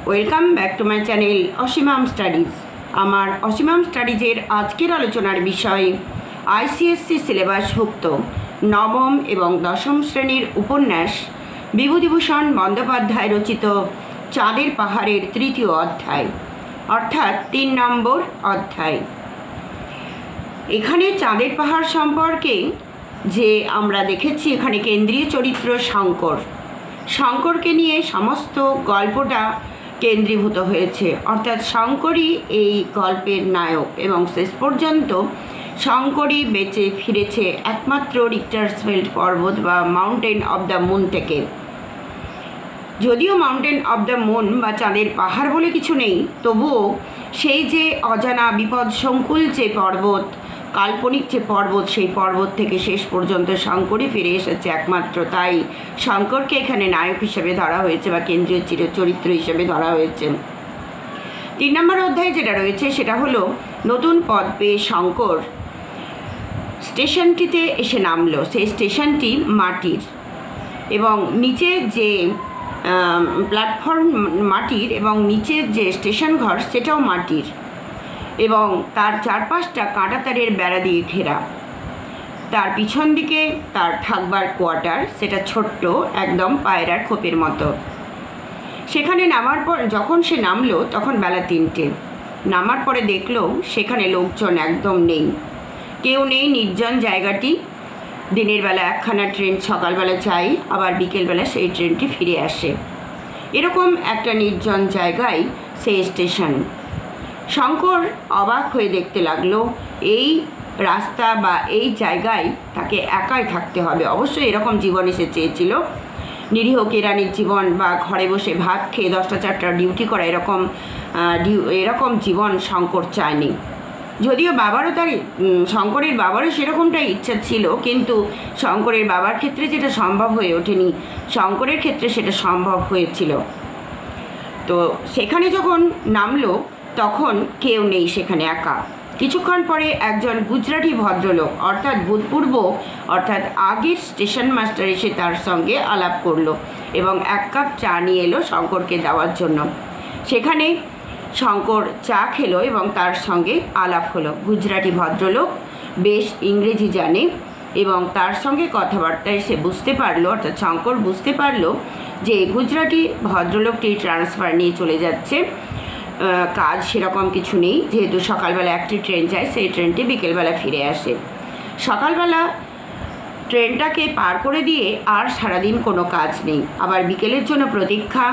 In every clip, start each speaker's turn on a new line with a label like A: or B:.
A: Welcome back to my channel Asimam studies. আমার অসীমাম স্টাডিজের আজকের আলোচনার বিষয় আইসিএসসি সিলেবাসভুক্ত নবম এবং দশম শ্রেণীর উপন্যাস বিভূতিভূষণ বন্দ্যোপাধ্যায় রচিত চাঁদের পাহাড়ের তৃতীয় অধ্যায়, অর্থাৎ ৩ নম্বর অধ্যায়। এখানে চাঁদের পাহাড় সম্পর্কে যে আমরা দেখেছি, এখানে কেন্দ্রীয় চরিত্র শঙ্করকে নিয়ে সমস্ত গল্পটা কেন্দ্রীভূত হয়েছে, অর্থাৎ শঙ্করই এই গল্পের নায়ক এবং শেষ পর্যন্ত শঙ্করই বেঁচে ফিরেছে একমাত্র রিক্টার্সফেল্ড পর্বত বা মাউন্টেন অব দ্য মুন থেকে। যদিও মাউন্টেন অব দ্য মুন বা চাঁদের পাহাড় বলে কিছু নেই, তবুও সেই যে অজানা বিপদ সংকুল যে পর্বত, কাল্পনিক যে পর্বত, সেই পর্বত থেকে শেষ পর্যন্ত শঙ্করই ফিরে এসেছে একমাত্র। তাই শঙ্করকে এখানে নায়ক হিসেবে ধরা হয়েছে বা কেন্দ্রীয় চরিত্র হিসেবে ধরা হয়েছে। ৩ নম্বর অধ্যায়ে যেটা রয়েছে সেটা হলো নতুন পদ পেয়ে শঙ্কর স্টেশনটিতে এসে নামলো। সেই স্টেশনটি মাটির এবং নিচে যে প্ল্যাটফর্ম মাটির এবং নিচের যে স্টেশন ঘর সেটাও মাটির এবং তার চারপাশটা কাঁটাতারের বেড়া দিয়ে ঘেরা। তার পিছন দিকে তার থাকবার কোয়ার্টার, সেটা ছোট্ট, একদম পায়রার খোপের মতো। সেখানে নামার পর যখন সে নামলো তখন বেলা 3টে। নামার পরে দেখলো সেখানে লোকজন একদম নেই, কেউ নেই। নির্জন জায়গাটি। দিনের বেলা একখানা ট্রেন সকালবেলা যায়, আবার বিকেলবেলা সেই ট্রেনটি ফিরে আসে। এরকম একটা নির্জন জায়গায় সেই স্টেশন। শঙ্কর অবাক হয়ে দেখতে লাগলো এই রাস্তা বা এই জায়গায় তাকে একাই থাকতে হবে। অবশ্যই এরকম জীবন সে চেয়েছিল, নিরীহ কেরানির জীবন বা ঘরে বসে ভাত খেয়ে 10টা 4টা ডিউটি করা, এরকম জীবন শঙ্কর চায়নি। যদিও শঙ্করের বাবারও সেরকমটাই ইচ্ছা ছিল, কিন্তু শঙ্করের বাবার ক্ষেত্রে যেটা সম্ভব হয়ে ওঠেনি, শঙ্করের ক্ষেত্রে সেটা সম্ভব হয়েছিল। তো সেখানে যখন নামলো তখন কেউ নেই, সেখানে একা। কিছুক্ষণ পরে একজন গুজরাটি ভদ্রলোক, অর্থাৎ ভূতপূর্ব অর্থাৎ আগের স্টেশন মাস্টার এসে তার সঙ্গে আলাপ করলো এবং 1 কাপ চা নিয়ে এলো শঙ্করকে দেওয়ার জন্য। সেখানে শঙ্কর চা খেলো এবং তার সঙ্গে আলাপ হলো। গুজরাটি ভদ্রলোক বেশ ইংরেজি জানে এবং তার সঙ্গে কথাবার্তায় সে বুঝতে পারলো, অর্থাৎ শঙ্কর বুঝতে পারলো যে গুজরাটি ভদ্রলোকটি ট্রান্সফার নিয়ে চলে যাচ্ছে, কাজ সেরকম কিছু নেই। যেহেতু সকালবেলা একটি ট্রেন যায়, সেই ট্রেনটি বিকেলবেলা ফিরে আসে। সকালবেলা ট্রেনটাকে পার করে দিয়ে আর সারাদিন কোনো কাজ নেই, আবার বিকেলের জন্য প্রতীক্ষা।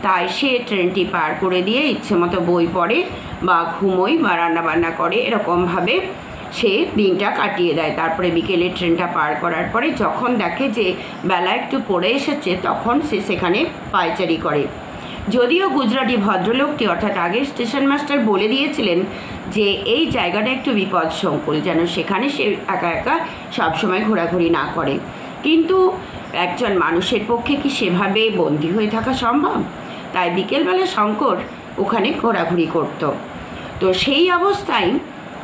A: তাই সে ট্রেনটি পার করে দিয়ে ইচ্ছে মতো বই পড়ে বা ঘুমোয় বা রান্নাবান্না করে, এরকমভাবে সে দিনটা কাটিয়ে দেয়। তারপরে বিকেলের ট্রেনটা পার করার পরে যখন দেখে যে বেলা একটু পড়ে এসেছে, তখন সে সেখানে পায়চারি করে। যদিও গুজরাটি ভদ্রলোকটি অর্থাৎ আগের স্টেশন মাস্টার বলে দিয়েছিলেন যে এই জায়গাটা একটু বিপদ সংকুল, যেন সেখানে সে একা একা সবসময় ঘোরাঘুরি না করে, কিন্তু একজন মানুষের পক্ষে কি সেভাবে বন্দী হয়ে থাকা সম্ভব? তাই বিকেলবেলা শঙ্কর ওখানে ঘোরাঘুরি করত। তো সেই অবস্থায়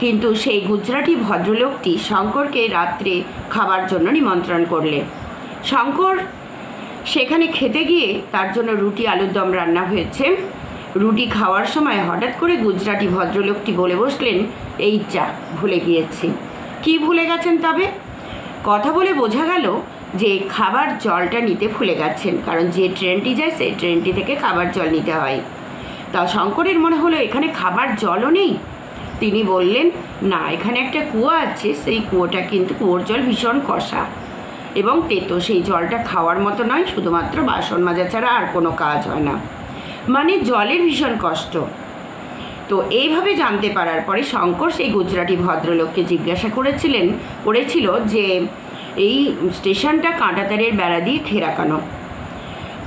A: কিন্তু সেই গুজরাটি ভদ্রলোকটি শঙ্করকে রাত্রে খাবার জন্য নিমন্ত্রণ করলে। শঙ্কর সেখানে খেতে গিয়ে তার জন্য রুটি আলুর দম রান্না হয়েছে। রুটি খাওয়ার সময় হঠাৎ করে গুজরাটি ভদ্রলোকটি বলে বসলেন, এই চা ভুলে গিয়েছি। কি ভুলে গেছেন? তবে কথা বলে বোঝা গেল যে খাবার জলটা নিতে ভুলে গেছেন, কারণ যে ট্রেনটি যায় সেই ট্রেনটি থেকে খাবার জল নিতে হয়। তা শঙ্করের মনে হলো এখানে খাবার জলও নেই। তিনি বললেন, না, এখানে একটা কুয়ো আছে, সেই কুয়োটা কিন্তু কুয়োর জল ভীষণ কষা এবং তেতো, সেই জলটা খাওয়ার মতো নয়, শুধুমাত্র বাসন মাজা ছাড়া আর কোনো কাজ হয় না, মানে জলের ভীষণ কষ্ট। তো এইভাবে জানতে পারার পরে শঙ্কর সেই গুজরাটি ভদ্রলোককে জিজ্ঞাসা করেছিল যে এই স্টেশনটা কাঁটাতারের বেড়া দিয়ে ঘেরা কেন?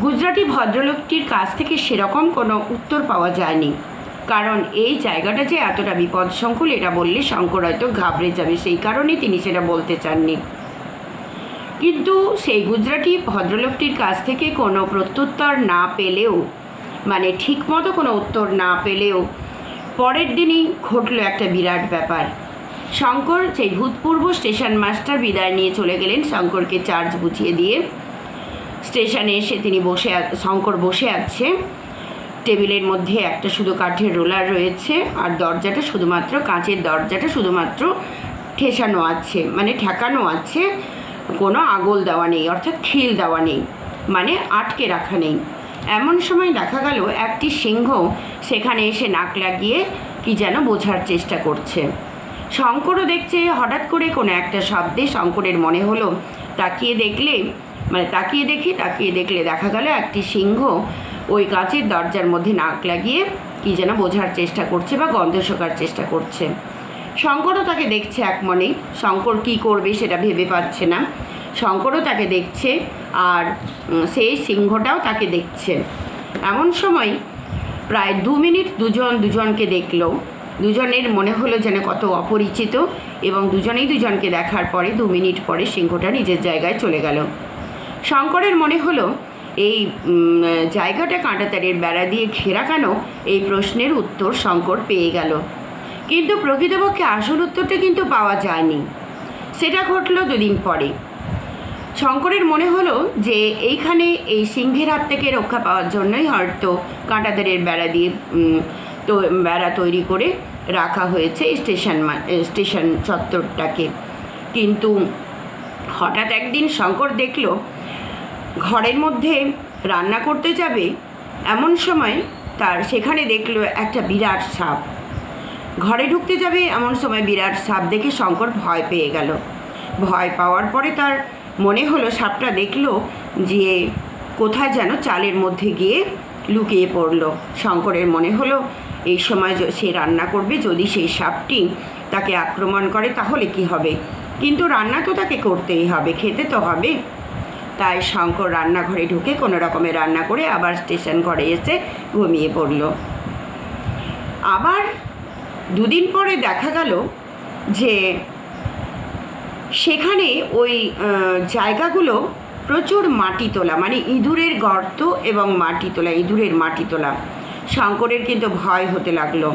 A: গুজরাটি ভদ্রলোকটির কাছ থেকে সেরকম কোনো উত্তর পাওয়া যায়নি, কারণ এই জায়গাটা যে এতটা বিপদসংকুল এটা বললে শঙ্কর হয়তো ঘাবড়ে যাবে, সেই কারণে তিনি সেটা বলতে চাননি। কিন্তু সেই গুজরাটি ভদ্রলোকটির কাছ থেকে কোনো প্রত্যুত্তর না পেলেও, মানে ঠিকমতো কোনো উত্তর না পেলেও, পরের দিনই ঘটলো একটা বিরাট ব্যাপার। শঙ্কর সেই ভূতপূর্ব স্টেশন মাস্টার বিদায় নিয়ে চলে গেলেন শঙ্করকে চার্জ বুঝিয়ে দিয়ে। স্টেশনে এসে শঙ্কর বসে আছে। টেবিলের মধ্যে একটা শুধু কাঠের রোলার রয়েছে, আর দরজাটা শুধুমাত্র কাঁচের দরজাটা শুধুমাত্র ঠেসানো আছে, মানে ঠেকানো আছে, কোনো আগল দেওয়া নেই, অর্থাৎ খিল দেওয়া নেই, মানে আটকে রাখা নেই। এমন সময় দেখা গেল একটি সিংহ সেখানে এসে নাক লাগিয়ে কি যেন বোঝার চেষ্টা করছে। শঙ্করও দেখছে। হঠাৎ করে কোনো একটা শব্দে শঙ্করের মনে হলো তাকিয়ে দেখলে দেখা গেল একটি সিংহ ওই কাঁচের দরজার মধ্যে নাক লাগিয়ে কি যেন বোঝার চেষ্টা করছে বা গন্ধ শোকার চেষ্টা করছে। শঙ্করও তাকে দেখছে এক মনে। শঙ্কর কী করবে সেটা ভেবে পাচ্ছে না। শঙ্করও তাকে দেখছে, আর সেই সিংহটাও তাকে দেখছে। এমন সময় প্রায় 2 মিনিট দুজনকে দেখল। দুজনের মনে হলো যেন কত অপরিচিত, এবং দুজনেই দুজনকে দেখার পরে 2 মিনিট পরে সিংহটা নিজের জায়গায় চলে গেল। শঙ্করের মনে হলো এই জায়গাটা কাঁটাতারের বেড়া দিয়ে ঘেরা কেন, এই প্রশ্নের উত্তর শঙ্কর পেয়ে গেল। কিন্তু প্রকৃতপক্ষে আসল উত্তরটা কিন্তু পাওয়া যায়নি। সেটা ঘটল 2 দিন পরে। শঙ্করের মনে হলো যে এইখানে এই সিংহের হাত থেকে রক্ষা পাওয়ার জন্যই হয়তো কাঁটাতারের বেড়া তৈরি করে রাখা হয়েছে স্টেশন চত্বরটাকে। কিন্তু হঠাৎ একদিন শঙ্কর দেখল ঘরের মধ্যে রান্না করতে যাবে, এমন সময় তার সেখানে দেখলো একটা বিরাট সাপ। ঘরে ঢুকতে যাবে এমন সময় বিরাট সাপ দেখে শঙ্কর ভয় পেয়ে গেল। ভয় পাওয়ার পরে তার মনে হলো, সাপটা দেখলো যে কোথায় যেন চালের মধ্যে গিয়ে লুকিয়ে পড়ল। শঙ্করের মনে হলো এই সময় সে রান্না করবে, যদি সেই সাপটি তাকে আক্রমণ করে তাহলে কি হবে, কিন্তু রান্না তো তাকে করতেই হবে, খেতে তো হবে। তাই শঙ্কর রান্নাঘরে ঢুকে কোনো রকমে রান্না করে আবার স্টেশন ঘরে এসে ঘুমিয়ে পড়ল। আবার 2 দিন পরে দেখা গেল যে সেখানে ওই জায়গাগুলো প্রচুর মাটি তোলা, মানে ইঁদুরের গর্ত এবং ইঁদুরের মাটি তোলা। শঙ্করের কিন্তু ভয় হতে লাগলো।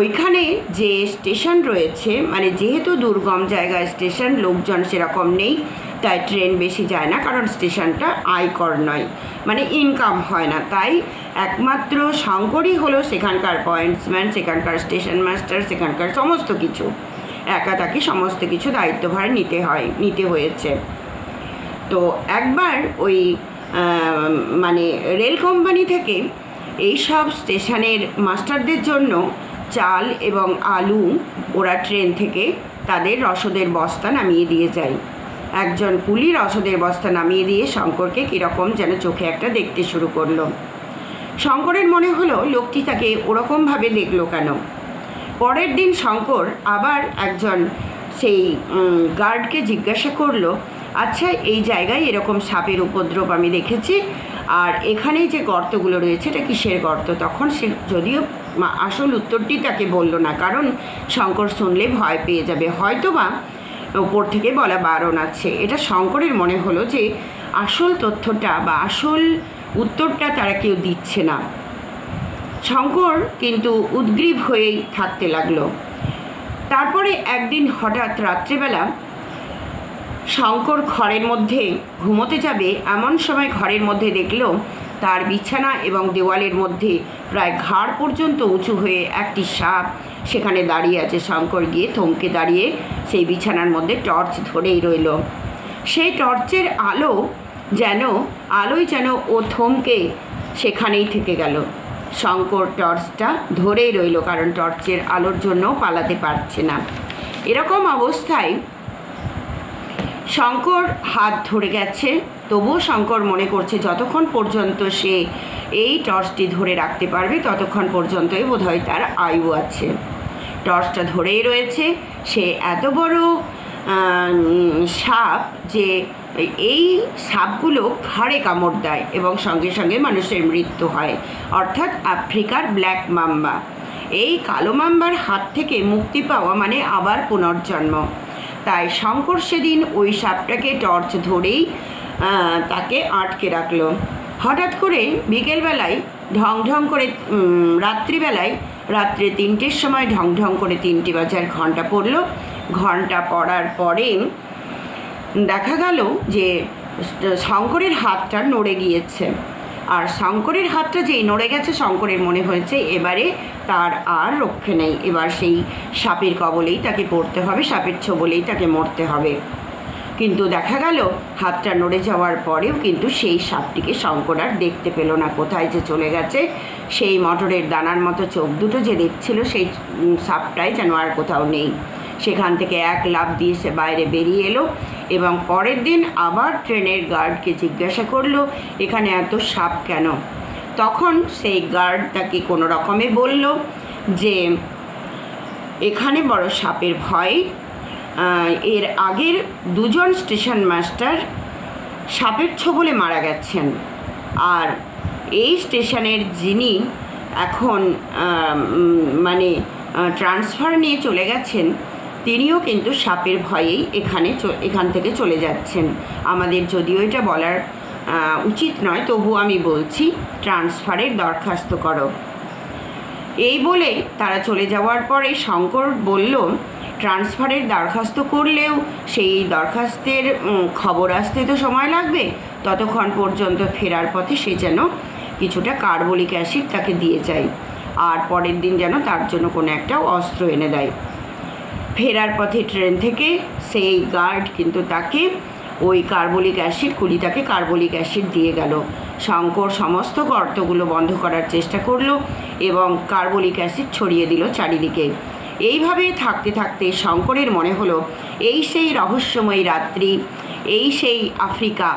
A: ওইখানে যে স্টেশন রয়েছে, মানে যেহেতু দুর্গম জায়গায় স্টেশন, লোকজন সেরকম নেই, তাই ট্রেন বেশি যায় না, কারণ স্টেশনটা আয়কর নয়, মানে ইনকাম হয় না। তাই একমাত্র শঙ্করই হলো সেখানকার পয়েন্টসম্যান, সেখানকার স্টেশন মাস্টার, সেখানকার সমস্ত কিছু। একা তাকে সমস্ত কিছু দায়িত্বভার নিতে হয়েছে। তো একবার ওই মানে রেল কোম্পানি থেকে এই সব স্টেশনের মাস্টারদের জন্য চাল এবং আলু ওরা ট্রেন থেকে তাদের রসদের বস্তা নামিয়ে দিয়ে যায়। একজন কুলি রসদের বস্তা নামিয়ে দিয়ে শঙ্করকে কীরকম যেন চোখে একটা দেখতে শুরু করলো। শঙ্করের মনে হলো লোকটি তাকে ওরকমভাবে দেখলো কেন। পরের দিন শঙ্কর আবার একজন সেই গার্ডকে জিজ্ঞাসা করলো, আচ্ছা এই জায়গায় এরকম সাপের উপদ্রব আমি দেখেছি, আর এখানে যে গর্তগুলো রয়েছে এটা কিসের গর্ত? তখন সে যদিও আসল উত্তরটি তাকে বলল না, কারণ শঙ্কর শুনলে ভয় পেয়ে যাবে, হয়তো বা ওপর থেকে বলা বারণ আছে। এটা শঙ্করের মনে হলো যে আসল তথ্যটা বা আসল উত্তরটা তারা কেউ দিচ্ছে না। শঙ্কর কিন্তু উদ্গ্রীব হয়েই থাকতে লাগলো। তারপরে একদিন হঠাৎ রাত্রেবেলা শঙ্কর ঘরের মধ্যে ঘুমোতে যাবে, এমন সময় ঘরের মধ্যে দেখলো তার বিছানা এবং দেওয়ালের মধ্যে প্রায় ঘাড় পর্যন্ত উঁচু হয়ে একটি সাপ সেখানে দাঁড়িয়ে আছে। শঙ্কর গিয়ে থমকে দাঁড়িয়ে সেই বিছানার মধ্যে টর্চ ধরেই রইল। সেই টর্চের আলোয় যেন ও থমকে সেখানেই থেকে গেল। শঙ্কর টর্চটা ধরেই রইল, কারণ টর্চের আলোর জন্য পালাতে পারছে না। এরকম অবস্থায় শঙ্কর হাত ধরে গেছে, তবুও শঙ্কর মনে করছে যতক্ষণ পর্যন্ত সে এই টর্চটি ধরে রাখতে পারবে ততক্ষণ পর্যন্তই বোধহয় তার আয়ু আছে। টর্চটা ধরেই রয়েছে। সে এত বড় সাপ যে এই সাপগুলো ঘাড়ে কামড় দেয় এবং সঙ্গে সঙ্গে মানুষের মৃত্যু হয়, অর্থাৎ আফ্রিকার ব্ল্যাক মাম্বা। এই কালো মাম্বার হাত থেকে মুক্তি পাওয়া মানে আবার পুনর্জন্ম। তাই শঙ্কর সেদিন ওই সাপটাকে টর্চ ধরেই তাকে আটকে রাখলো। হঠাৎ করে বিকেলবেলায় ঢং করে রাত্রে 3টের সময় ঢং করে 3টে বাজার ঘন্টা পড়ল। ঘন্টা পড়ার পরে দেখা গেল যে শঙ্করের হাতটা নড়ে গিয়েছে। আর শঙ্করের হাতটা যেই নড়ে গেছে, শঙ্করের মনে হয়েছে এবারে তার আর রক্ষে নেই, এবার সেই সাপের কবলেই তাকে পড়তে হবে, সাপের ছোবলেই তাকে মরতে হবে। কিন্তু দেখা গেল হাতটা নড়ে যাওয়ার পরেও কিন্তু সেই সাপটিকে শঙ্কর আর দেখতে পেল না, কোথায় যে চলে গেছে। সেই মটরের দানার মতো চোখ দুটো যে দেখছিল, সেই সাপটাই যেন আর কোথাও নেই। সেখান থেকে এক লাফ দিয়ে সে বাইরে বেরিয়ে এলো এবং পরের দিন আবার ট্রেনের গার্ডকে জিজ্ঞাসা করলো এখানে এত সাপ কেন। তখন সেই গার্ড তাকে কোনো রকমে বলল যে এখানে বড় সাপের ভয়, এর আগের দুজন স্টেশন মাস্টার সাপের ছোবলে মারা গেছেন, আর এই স্টেশনের যিনি এখন মানে ট্রান্সফার নিয়ে চলে গেছেন, তিনিও কিন্তু সাপের ভয়েই এখান থেকে চলে যাচ্ছেন। আমাদের যদিও এটা বলার উচিত নয়, তবু আমি বলছি, ট্রান্সফারের দরখাস্ত করো। এই বলে তারা চলে যাওয়ার পরে শঙ্কর বলল ট্রান্সফারের দরখাস্ত করলেও সেই দরখাস্তের খবর আসতে তো সময় লাগবে, ততক্ষণ পর্যন্ত ফেরার পথে সে যেন কিছুটা কার্বলিক অ্যাসিড তাকে দিয়ে যায়, আর পরের দিন যেন তার জন্য কোনো একটা অস্ত্র এনে দেয়। ফেরার পথে ট্রেন থেকে সেই গার্ড কিন্তু তাকে ওই কার্বলিক অ্যাসিড, কুলিটাকে কার্বলিক অ্যাসিড দিয়ে গেল। শঙ্কর সমস্ত গর্তগুলো বন্ধ করার চেষ্টা করলো এবং কার্বলিক অ্যাসিড ছড়িয়ে দিল চারিদিকে। এইভাবে থাকতে থাকতে শঙ্করের মনে হলো এই সেই রহস্যময়ী রাত্রি, এই সেই আফ্রিকা,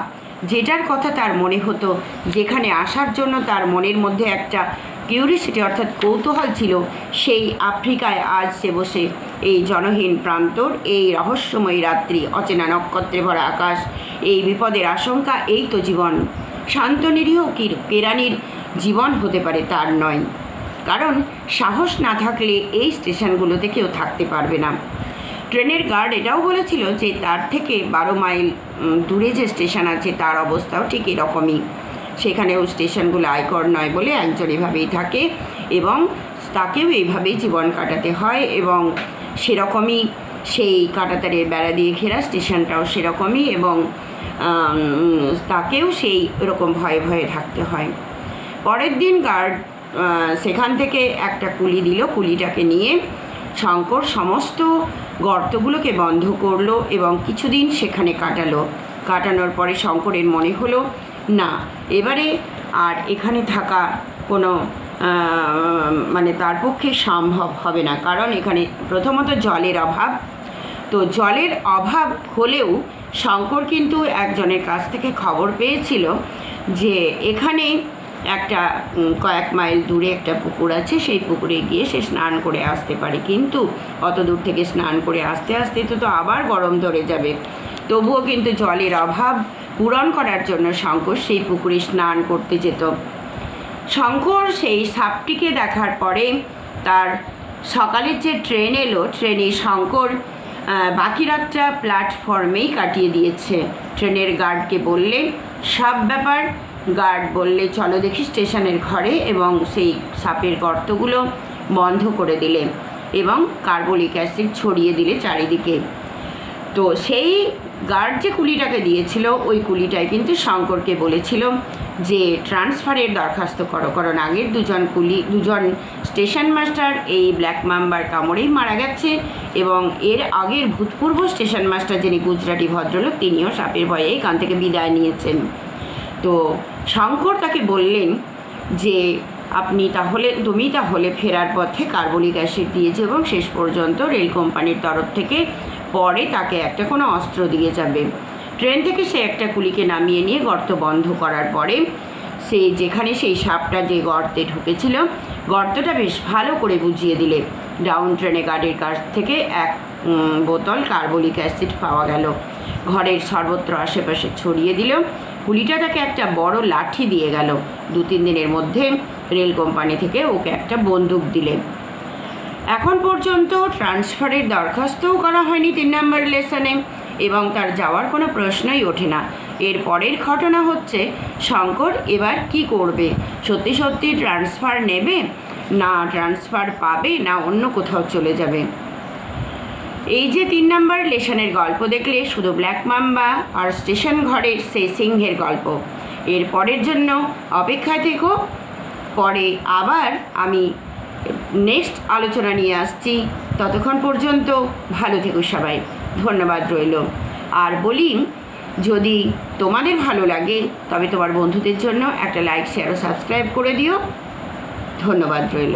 A: যেটার কথা তার মনে হতো, যেখানে আসার জন্য তার মনের মধ্যে একটা কিউরিসিটি অর্থাৎ কৌতূহল ছিল, সেই আফ্রিকায় আজ সে বসে এই জনহীন প্রান্তর, এই রহস্যময়ী রাত্রি, অচেনা নক্ষত্রে ভরা আকাশ, এই বিপদের আশঙ্কা, এই তো জীবন। শান্ত নিরীহ কেরানির জীবন হতে পারে, তার নয়, কারণ সাহস না থাকলে এই স্টেশনগুলোতে কেউ থাকতে পারবে না। ট্রেনের গার্ড এটাও বলেছিল যে তার থেকে 12 মাইল দূরে যে স্টেশন আছে তার অবস্থাও ঠিক এরকমই, সেখানেও স্টেশনগুলো আয়কর নয় বলে একজন এভাবেই থাকে এবং তাকেও এইভাবেই জীবন কাটাতে হয়, এবং সেরকমই সেই কাঁটাতারের বেড়া দিয়ে ঘেরা স্টেশনটাও সেরকমই, এবং তাকেও সেই রকম ভয়ে ভয়ে থাকতে হয়। পরের দিন গার্ড সেখান থেকে একটা কুলি দিল, কুলিটাকে নিয়ে শঙ্কর সমস্ত গর্তগুলোকে বন্ধ করলো এবং কিছুদিন সেখানে কাটানোর পরে শঙ্করের মনে হলো না, এবারে আর এখানে থাকা কোনো মানে তার পক্ষে সম্ভব হবে না, কারণ এখানে প্রথমত জলের অভাব। তো জলের অভাব হলেও শঙ্কর কিন্তু একজনের কাছ থেকে খবর পেয়েছিল যে এখানে একটা কয়েক মাইল দূরে একটা পুকুর আছে, সেই পুকুরে গিয়ে সে স্নান করে আসতে পারে, কিন্তু অত দূর থেকে স্নান করে আসতে আসতে তো আবার গরম ধরে যাবে। তবুও কিন্তু জলের অভাব পূরণ করার জন্য শঙ্কর সেই পুকুরে স্নান করতে যেত। শঙ্কর সেই সাপটিকে দেখার পরে তার সকালের যে ট্রেন এলো, ট্রেনে শঙ্কর বাকি রাতটা প্ল্যাটফর্মেই কাটিয়ে দিয়েছে। ট্রেনের গার্ডকে বললে সব ব্যাপার, গার্ড বললে চলো দেখি স্টেশনের ঘরে, এবং সেই সাপের গর্তগুলো বন্ধ করে দিলে এবং কার্বলিক অ্যাসিড ছড়িয়ে দিলে চারিদিকে। তো সেই গার্ড যে কুলিটাকে দিয়েছিল, ওই কুলিটাই কিন্তু শঙ্করকে বলেছিল যে ট্রান্সফারের দরখাস্ত করো, কারণ আগের দুজন স্টেশন মাস্টার এই ব্ল্যাক মাম্বার কামড়েই মারা গেছে, এবং এর আগের ভূতপূর্ব স্টেশন মাস্টার যিনি গুজরাটি ভদ্রলোক, তিনিও সাপের ভয়ে এখান থেকে বিদায় নিয়েছেন। তো শঙ্কর তাকে বললেন যে তুমি তাহলে ফেরার পথে কার্বলিক অ্যাসিড দিয়েছে এবং শেষ পর্যন্ত রেল কোম্পানির তরফ থেকে পরে তাকে একটা কোনো অস্ত্র দিয়ে যাবে। ট্রেন থেকে সে একটা কুলিকে নামিয়ে নিয়ে গর্ত বন্ধ করার পরে সে যেখানে সেই সাপটা যে গর্তে ঢুকেছিল, গর্তটা বেশ ভালো করে বুঝিয়ে দিলে ডাউন ট্রেনে গার্ডের কাছ থেকে এক বোতল কার্বলিক অ্যাসিড পাওয়া গেল। ঘরের সর্বত্র আশেপাশে ছড়িয়ে দিল। কুলিটা তাকে একটা বড় লাঠি দিয়ে গেল। 2-3 দিনের মধ্যে রেল কোম্পানি থেকে ওকে একটা বন্দুক দিলে। এখন পর্যন্ত ট্রান্সফারের দরখাস্তও করা হয়নি 3 নম্বর লেসনে, এবং তার যাওয়ার কোনো প্রশ্নই ওঠে না। এর পরের ঘটনা হচ্ছে শঙ্কর এবার কি করবে, সত্যি সত্যি ট্রান্সফার নেবে, না ট্রান্সফার পাবে, না অন্য কোথাও চলে যাবে। এই যে 3 নম্বর লেসনের গল্প দেখলে শুধু ব্ল্যাক মাম্বা আর স্টেশন ঘরের সেই সিংহের গল্প, এর পরের জন্য অপেক্ষায় থেকো। পরে আবার আমি নেক্সট আলোচনা নিয়ে আসছি। ততক্ষণ পর্যন্ত ভালো থেকো সবাই। ধন্যবাদ রইল। আর বলি, যদি তোমাদের ভালো লাগে তবে তোমার বন্ধুদের জন্য একটা লাইক, শেয়ার ও সাবস্ক্রাইব করে দিও। ধন্যবাদ রইল।